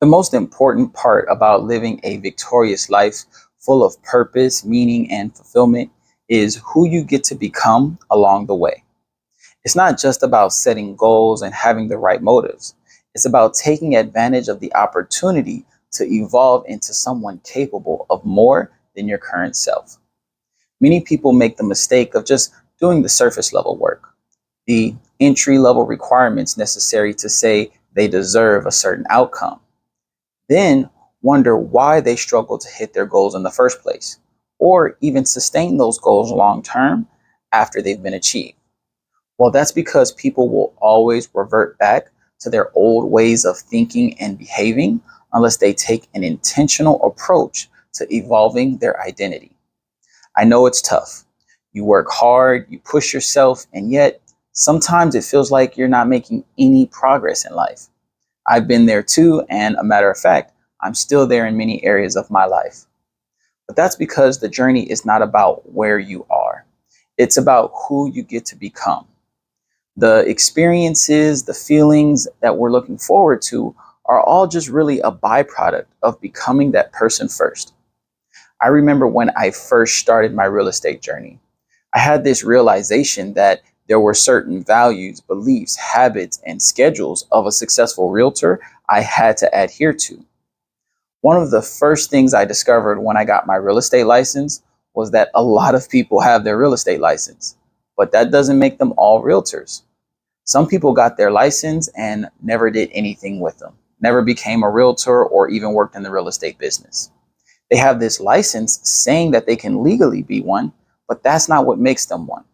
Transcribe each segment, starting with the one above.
The most important part about living a victorious life full of purpose, meaning, and fulfillment is who you get to become along the way. It's not just about setting goals and having the right motives. It's about taking advantage of the opportunity to evolve into someone capable of more than your current self. Many people make the mistake of just doing the surface level work, the entry level requirements necessary to say they deserve a certain outcome, then wonder why they struggle to hit their goals in the first place, or even sustain those goals long term after they've been achieved. Well, that's because people will always revert back to their old ways of thinking and behaving unless they take an intentional approach to evolving their identity. I know it's tough. You work hard, you push yourself, and yet sometimes it feels like you're not making any progress in life. I've been there too, and a matter of fact, I'm still there in many areas of my life. But that's because the journey is not about where you are, it's about who you get to become. The experiences, the feelings that we're looking forward to are all just really a byproduct of becoming that person first. I remember when I first started my real estate journey, I had this realization that there were certain values, beliefs, habits, and schedules of a successful realtor I had to adhere to. One of the first things I discovered when I got my real estate license was that a lot of people have their real estate license, but that doesn't make them all realtors. Some people got their license and never did anything with them, never became a realtor or even worked in the real estate business. They have this license saying that they can legally be one, but that's not what makes them one.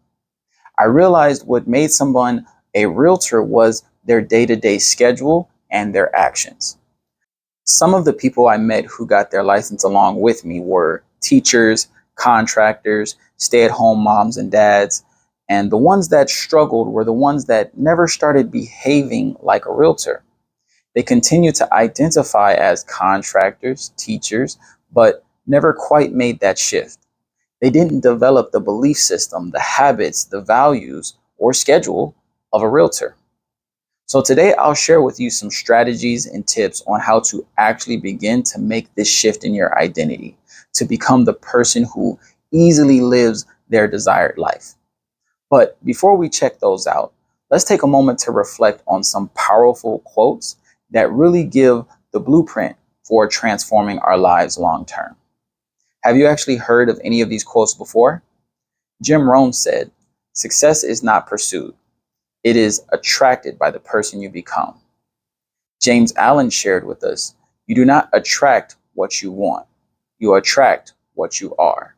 I realized what made someone a realtor was their day-to-day schedule and their actions. Some of the people I met who got their license along with me were teachers, contractors, stay-at-home moms and dads, and the ones that struggled were the ones that never started behaving like a realtor. They continued to identify as contractors, teachers, but never quite made that shift. They didn't develop the belief system, the habits, the values, or schedule of a realtor. So today I'll share with you some strategies and tips on how to actually begin to make this shift in your identity, to become the person who easily lives their desired life. But before we check those out, let's take a moment to reflect on some powerful quotes that really give the blueprint for transforming our lives long term. Have you actually heard of any of these quotes before? Jim Rohn said, "Success is not pursued. It is attracted by the person you become." James Allen shared with us, "You do not attract what you want. You attract what you are."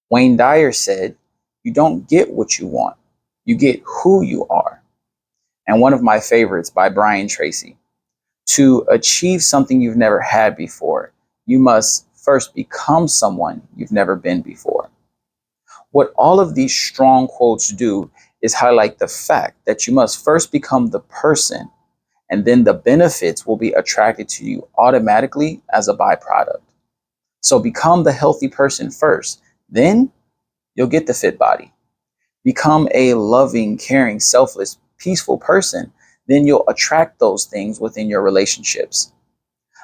Wayne Dyer said, "You don't get what you want. You get who you are." And one of my favorites by Brian Tracy, "To achieve something you've never had before, you must first become someone you've never been before." What all of these strong quotes do is highlight the fact that you must first become the person, and then the benefits will be attracted to you automatically as a byproduct. So become the healthy person first, then you'll get the fit body. Become a loving, caring, selfless, peaceful person, then you'll attract those things within your relationships.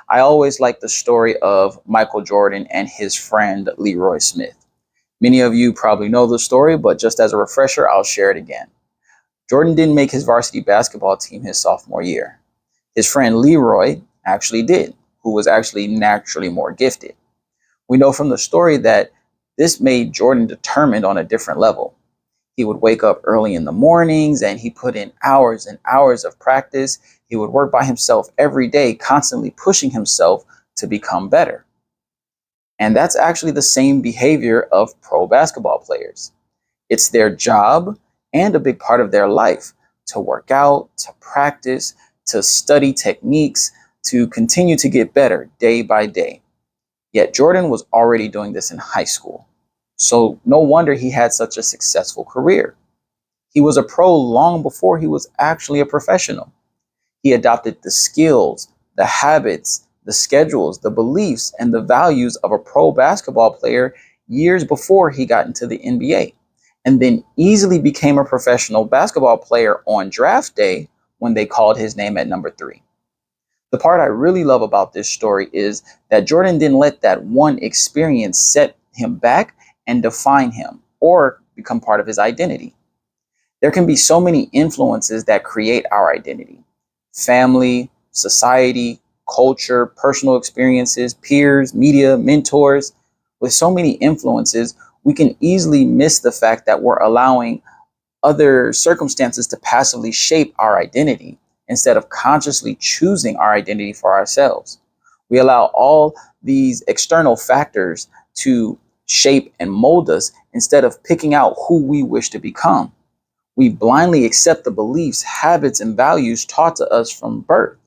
I always like the story of Michael Jordan and his friend Leroy Smith. Many of you probably know the story, but just as a refresher, I'll share it again. Jordan didn't make his varsity basketball team his sophomore year. His friend Leroy actually did, who was actually naturally more gifted. We know from the story that this made Jordan determined on a different level. He would wake up early in the mornings and he put in hours and hours of practice. He would work by himself every day, constantly pushing himself to become better. And that's actually the same behavior of pro basketball players. It's their job and a big part of their life to work out, to practice, to study techniques, to continue to get better day by day. Yet Jordan was already doing this in high school. So no wonder he had such a successful career. He was a pro long before he was actually a professional. He adopted the skills, the habits, the schedules, the beliefs, and the values of a pro basketball player years before he got into the NBA, and then easily became a professional basketball player on draft day when they called his name at number 3. The part I really love about this story is that Jordan didn't let that one experience set him back and define him or become part of his identity. There can be so many influences that create our identity: family, society, culture, personal experiences, peers, media, mentors. With so many influences, we can easily miss the fact that we're allowing other circumstances to passively shape our identity instead of consciously choosing our identity for ourselves. We allow all these external factors to shape and mold us instead of picking out who we wish to become. We blindly accept the beliefs, habits, and values taught to us from birth.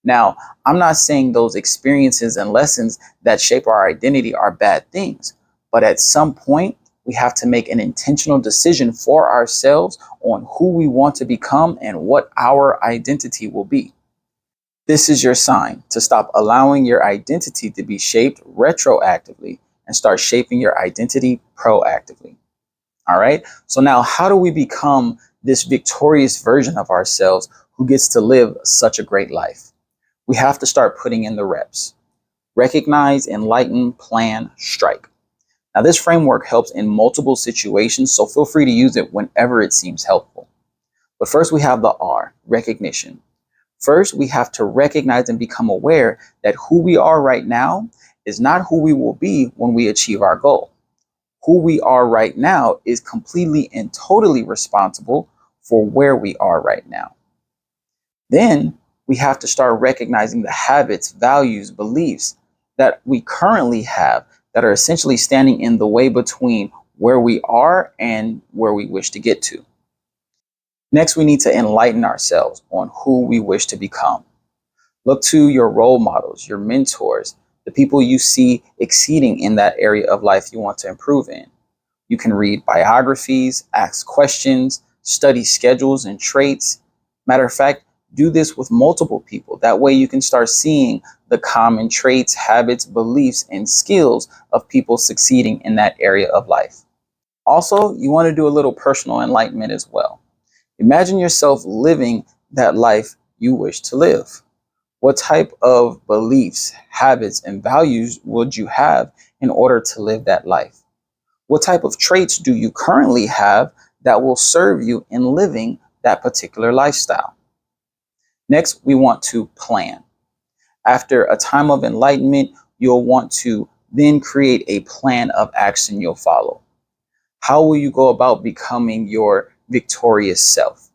Now, I'm not saying those experiences and lessons that shape our identity are bad things, but at some point, we have to make an intentional decision for ourselves on who we want to become and what our identity will be. This is your sign to stop allowing your identity to be shaped retroactively and start shaping your identity proactively. All right. So now, how do we become this victorious version of ourselves who gets to live such a great life? We have to start putting in the reps. Recognize, enlighten, plan, strike. Now, this framework helps in multiple situations, so feel free to use it whenever it seems helpful. But first, we have the R, recognition. First, we have to recognize and become aware that who we are right now is not who we will be when we achieve our goal. Who we are right now is completely and totally responsible for where we are right now. Then we have to start recognizing the habits, values, beliefs that we currently have that are essentially standing in the way between where we are and where we wish to get to. Next, we need to enlighten ourselves on who we wish to become. Look to your role models, your mentors, the people you see exceeding in that area of life you want to improve in. You can read biographies, ask questions, study schedules and traits. Matter of fact, do this with multiple people. That way you can start seeing the common traits, habits, beliefs, and skills of people succeeding in that area of life. Also, you want to do a little personal enlightenment as well. Imagine yourself living that life you wish to live. What type of beliefs, habits, and values would you have in order to live that life? What type of traits do you currently have that will serve you in living that particular lifestyle? Next, we want to plan. After a time of enlightenment, you'll want to then create a plan of action you'll follow. How will you go about becoming your victorious self?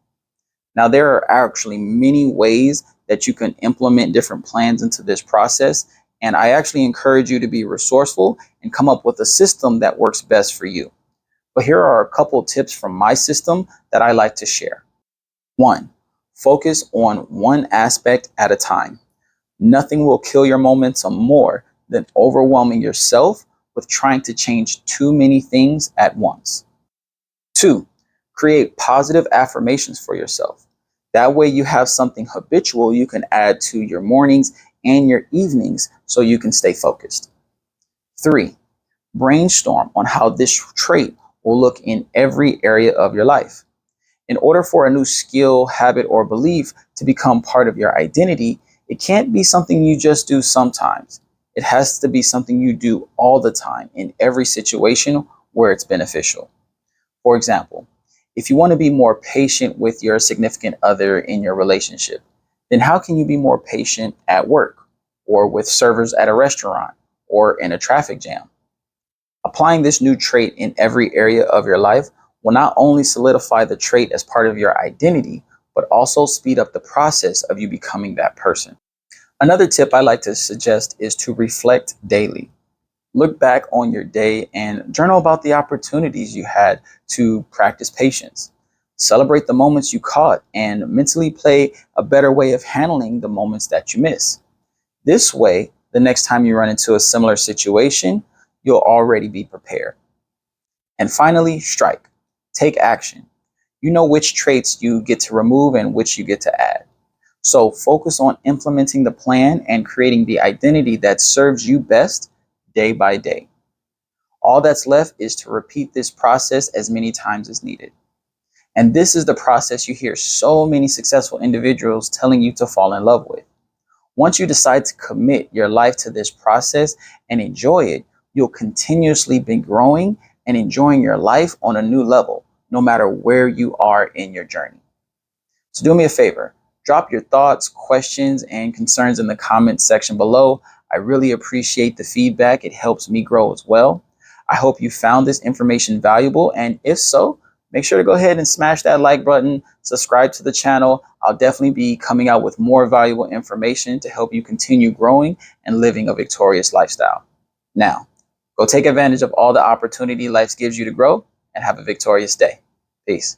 Now, there are actually many ways that you can implement different plans into this process, and I actually encourage you to be resourceful and come up with a system that works best for you. But here are a couple tips from my system that I like to share. 1, focus on one aspect at a time. Nothing will kill your momentum more than overwhelming yourself with trying to change too many things at once. 2, create positive affirmations for yourself. That way you have something habitual you can add to your mornings and your evenings so you can stay focused. 3, brainstorm on how this trait will look in every area of your life. In order for a new skill, habit, or belief to become part of your identity, it can't be something you just do sometimes. It has to be something you do all the time in every situation where it's beneficial. For example, if you want to be more patient with your significant other in your relationship, then how can you be more patient at work or with servers at a restaurant or in a traffic jam? Applying this new trait in every area of your life will not only solidify the trait as part of your identity, but also speed up the process of you becoming that person. Another tip I like to suggest is to reflect daily. Look back on your day and journal about the opportunities you had to practice patience. Celebrate the moments you caught and mentally play a better way of handling the moments that you miss. This way, the next time you run into a similar situation, you'll already be prepared. And finally, strike. Take action. You know which traits you get to remove and which you get to add. So focus on implementing the plan and creating the identity that serves you best day by day. All that's left is to repeat this process as many times as needed. And this is the process you hear so many successful individuals telling you to fall in love with. Once you decide to commit your life to this process and enjoy it, you'll continuously be growing and enjoying your life on a new level, no matter where you are in your journey. So do me a favor, drop your thoughts, questions, and concerns in the comments section below. I really appreciate the feedback. It helps me grow as well. I hope you found this information valuable, and if so, make sure to go ahead and smash that like button, subscribe to the channel. I'll definitely be coming out with more valuable information to help you continue growing and living a victorious lifestyle. Now, go take advantage of all the opportunity life gives you to grow and have a victorious day. Peace.